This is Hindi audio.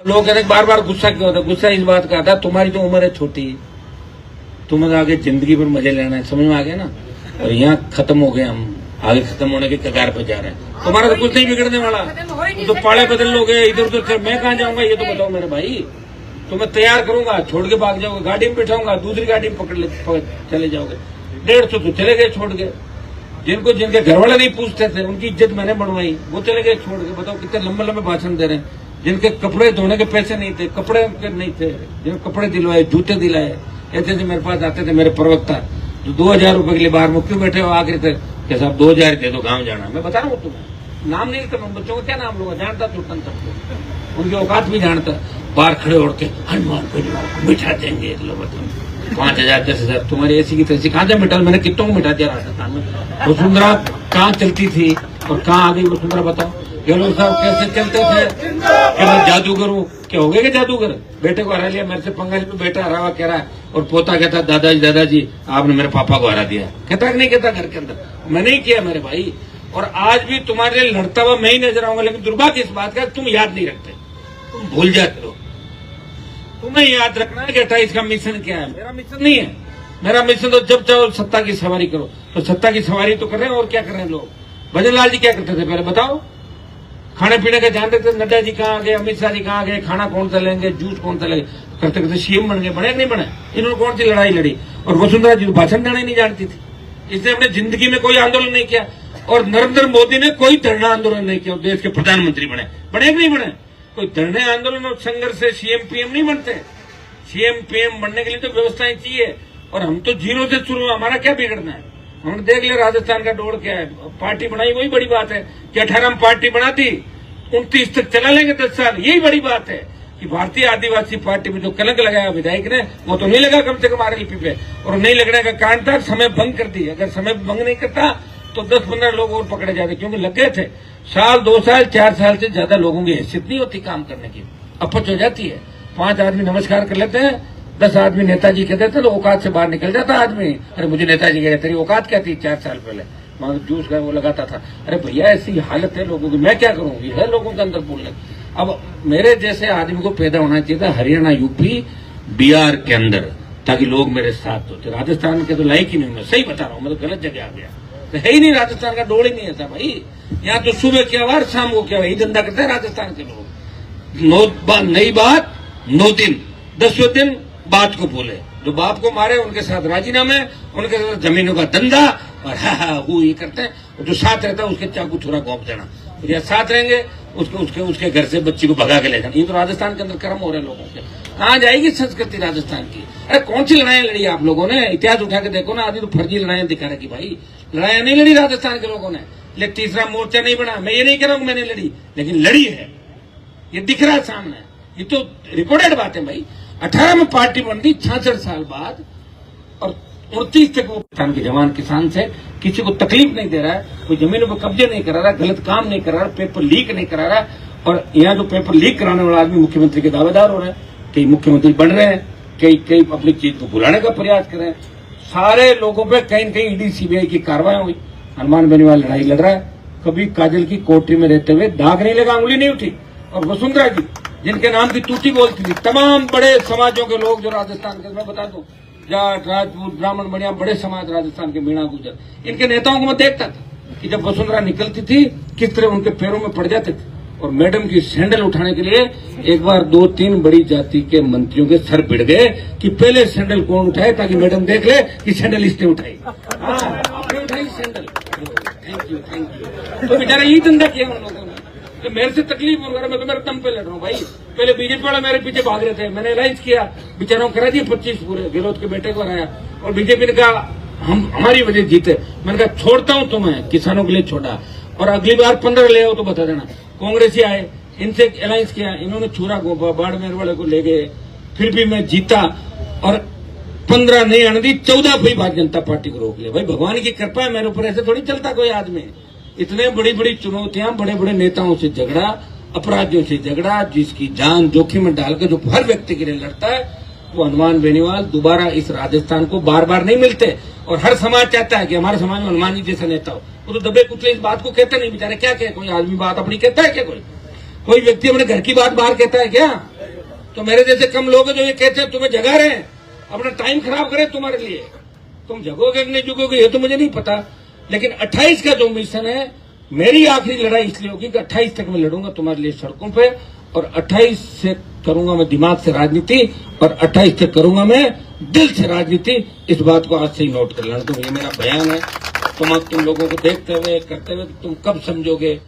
लोग कहते बार बार गुस्सा क्यों होता है? गुस्सा इस बात का आता है तुम्हारी तो उम्र है छोटी, तुम्हें आगे जिंदगी पर मजे लेना है, समझ में आ गया ना। और यहाँ खत्म हो गए, हम आगे खत्म होने के कगार पे जा रहे हैं। तुम्हारा तो कुछ नहीं बिगड़ने वाला, तो पाड़े बदल लोगे इधर उधर, मैं कहाँ जाऊंगा ये तो बताओ मेरे भाई। तो मैं तैयार करूंगा, छोड़ के भाग जाओगे, गाड़ी में बिठाऊंगा, दूसरी गाड़ी में पकड़ चले जाओगे। 150 तो चले गए छोड़ के, जिनके घर वाले नहीं पूछते थे उनकी इज्जत मैंने बढ़वाई, वो चले गए छोड़ के। बताओ कितने लंबे लंबे भाषण दे रहे हैं। जिनके कपड़े धोने के पैसे नहीं थे, कपड़े नहीं थे, जिनके कपड़े दिलवाए, जूते दिलाए, ऐसे मेरे पास आते थे मेरे प्रवक्ता, जो 2000 रुपए के लिए बाहर में क्यों बैठे हो आखिर थे कि साहब 2000 दे दो गाँव जाना। मैं बता रहा हूँ तुम्हें, नाम नहीं करता, बच्चों को क्या नाम लूंगा, जानता तुरंत सबको, उनकी औकात भी जानता। बाहर खड़े उड़ के हनुमान को मिठा देंगे, लो बताओ 5000 10,000 तुम्हारी ऐसी की तैसी कहाँ से मिटा, मैंने कितनों को मिटा दिया राजस्थान में। वसुंधरा कहाँ चलती थी और कहाँ आ गई वसुंधरा बताओ। गहलोत साहब कैसे चलते थे कि मैं जादूगर हूँ, क्या हो गए जादूगर, बेटे को हरा लिया, मेरे से पंगा में बेटा हरा हुआ कह रहा है, और पोता कहता दादाजी आपने मेरे पापा को हरा दिया। कहता कि नहीं कहता घर के अंदर, मैंने ही किया मेरे भाई। और आज भी तुम्हारे लिए लड़ता हुआ मैं ही नजर आऊंगा, लेकिन दुर्भाग्य इस बात का तुम याद नहीं रखते, तुम भूल जाते हो। तुम्हें याद रखना है कि 28 का मिशन क्या है। मेरा मिशन नहीं है, मेरा मिशन तो जब चाहो सत्ता की सवारी करो, तो सत्ता की सवारी तो कर रहे हैं, और क्या कर रहे हैं लोग। भजन लाल जी क्या करते थे पहले बताओ, खाने पीने का ध्यान रखते थे। नड्डा जी कहाँ गए, अमित शाह जी कहाँ गए, खाना कौन सा लेंगे, जूस कौन सा लेंगे, करते करते सीएम बन गए। बने नहीं बने, इन्होंने कौन सी लड़ाई लड़ी। और वसुंधरा जी भाषण देना ही नहीं जानती थी, इसने अपने जिंदगी में कोई आंदोलन नहीं किया। और नरेंद्र मोदी ने कोई धरना आंदोलन नहीं किया, देश के प्रधानमंत्री बने कि नहीं बने। कोई धरने आंदोलन और संघर्ष से सीएम पीएम नहीं बनते। सीएम पीएम बनने के लिए तो व्यवस्थाएं चाहिए, और हम तो जीरो से शुरू, हमारा क्या बिगड़ना है। हमने देख लिया राजस्थान का दौड़ क्या है, पार्टी बनाई वही बड़ी बात है कि 18 में पार्टी बना दी, 29 तक चला लेंगे 10 साल, यही बड़ी बात है। कि भारतीय आदिवासी पार्टी में जो कलंक लगाया विधायक ने, वो तो नहीं लगा कम से कम आरएलपी पे, और नहीं लगने का कारण था समय भंग कर दी। अगर समय भंग नहीं करता तो 10-15 लोग और पकड़े जाते, क्योंकि लग गए थे साल 2 साल 4 साल से ज्यादा लोगों की हैसियत नहीं होती काम करने की, अपच हो जाती है। 5 आदमी नमस्कार कर लेते हैं, 10 आदमी नेताजी कहते थे तो औकात से बाहर निकल जाता आदमी। अरे मुझे नेताजी कहते, तेरी औकात क्या थी 4 साल पहले, वहां जूस का वो लगाता था। अरे भैया ऐसी हालत है लोगों की, मैं क्या करूं, ये है लोगों के अंदर बोलने। अब मेरे जैसे आदमी को पैदा होना चाहिए था हरियाणा, यूपी, बिहार के अंदर, ताकि लोग मेरे साथ होते। राजस्थान के तो लायक ही नहीं, मैं सही बता रहा हूँ, मैं तो गलत जगह आ गया, तो है ही नहीं, राजस्थान का डोर ही नहीं ऐसा भाई। यहाँ तो सुबह क्या वार शाम को क्या, यही धंधा करते हैं राजस्थान के लोग। नई बात 9 दिन, 10वें दिन बात को बोले, जो बाप को मारे उनके साथ राजीनामे, उनके साथ जमीनों का धंधा, और ये करते हैं। और जो साथ रहता है उसके चाकू छुरा घोंप देना, या साथ रहेंगे उसके घर से बच्ची को भगा के ले जाना। ये तो राजस्थान के अंदर कर्म हो रहे हैं लोगों के। कहाँ जाएगी संस्कृति राजस्थान की। अरे कौन सी लड़ाई लड़ी आप लोगों ने, इतिहास उठा के देखो ना। आदमी तो फर्जी लड़ाइयां दिखा रखी भाई, लड़ाइयां नहीं लड़ी राजस्थान के लोगों ने। लेकिन तीसरा मोर्चा नहीं बना, मैं ये नहीं कह रहा हूं मैंने लड़ी, लेकिन लड़ी है, ये दिख रहा है सामने, ये तो रिकॉर्डेड बात है भाई। 18 में पार्टी बन दी 66 साल बाद, और 29 तक वो पाकिस्तान के जवान किसान से किसी को तकलीफ नहीं दे रहा है, कोई जमीनों पर कब्जे नहीं करा रहा, गलत काम नहीं करा रहा, पेपर लीक नहीं करा रहा। और यहाँ जो पेपर लीक कराने वाला आदमी मुख्यमंत्री के दावेदार हो रहे हैं, कई मुख्यमंत्री बन रहे हैं, कई अपनी चीज को भुलाने का प्रयास कर रहे हैं। सारे लोगों पे कहीं न कहीं ईडी सीबीआई की कार्रवाई हुई। हनुमान बेनीवाल लड़ाई लड़ रहा है, कभी काजल की कोठरी में रहते हुए दाग नहीं लगा, उंगली नहीं उठी। और वसुंधरा जी जिनके नाम की टूटी बोलती थी, तमाम बड़े समाजों के लोग जो राजस्थान के, मैं बता दूं, जाट राजपूत ब्राह्मण बढ़िया बड़े समाज राजस्थान के, मीणा गुजर, इनके नेताओं को मैं देखता था कि जब वसुंधरा निकलती थी किस तरह उनके पैरों में पड़ जाते थे। और मैडम की सैंडल उठाने के लिए एक बार 2-3 बड़ी जाति के मंत्रियों के सर भिड़ गए कि पहले सैंडल कौन उठाए, ताकि मैडम देख ले कि सैंडल इसने उठाई। आपने उठाई सैंडल, थैंक यू। तो बेचारा यही धंधा किया उन लोगों ने। तो मेरे से तकलीफ हो रहा, मैं तो मेरे दम पे लड़ रहा हूँ भाई। पहले बीजेपी वाला मेरे पीछे भाग रहे थे, मैंने अलायंस किया, बेचारों को करा दिए 25 पूरे, गहलोत के बेटे को हराया। और बीजेपी ने कहा हमारी वजह जीते, मैंने कहा छोड़ता हूँ तुम्हें, किसानों के लिए छोड़ा, और अगली बार 15 ले आओ तो बता देना। कांग्रेसी आए, इनसे अलायंस किया, इन्होंने छुरा गोपा बाड़मेर वाले को ले गए, फिर भी मैं जीता। और 15 नहीं आने दी, 14 भी भारतीय जनता पार्टी को रोक लिया। भाई भगवान की कृपा है मेरे ऊपर, ऐसे थोड़ी चलता कोई आदमी। इतने बड़ी बड़ी चुनौतियां, बड़े बड़े नेताओं से झगड़ा, अपराधियों से झगड़ा, जिसकी जान जोखिम में डालकर जो हर व्यक्ति के लिए लड़ता है, वो हनुमान बेनीवाल दोबारा इस राजस्थान को बार बार नहीं मिलते। और हर समाज चाहता है कि हमारे समाज में हनुमान जी जैसा नेता हो। वो तो दबे कुचले इस बात को कहते नहीं बेचारे, क्या कहे, कोई आदमी बात अपनी कहता है क्या, कोई व्यक्ति अपने घर की बात बाहर कहता है क्या? तो मेरे जैसे कम लोग हैं जो ये कहते हैं तुम्हें जगा रहे हैं, अपना टाइम खराब करें तुम्हारे लिए, तुम जगोगे कि नहीं जगोगे ये तो मुझे नहीं पता। लेकिन 28 का जो मिशन है, मेरी आखिरी लड़ाई इसलिए होगी कि 28 तक मैं लड़ूंगा तुम्हारे लिए सड़कों पे, और 28 से करूंगा मैं दिमाग से राजनीति, और 28 से करूंगा मैं दिल से राजनीति। इस बात को आज से ही नोट कर लेना। तो ये मेरा बयान है। तुम लोगों को देखते हुए करते हुए तुम कब समझोगे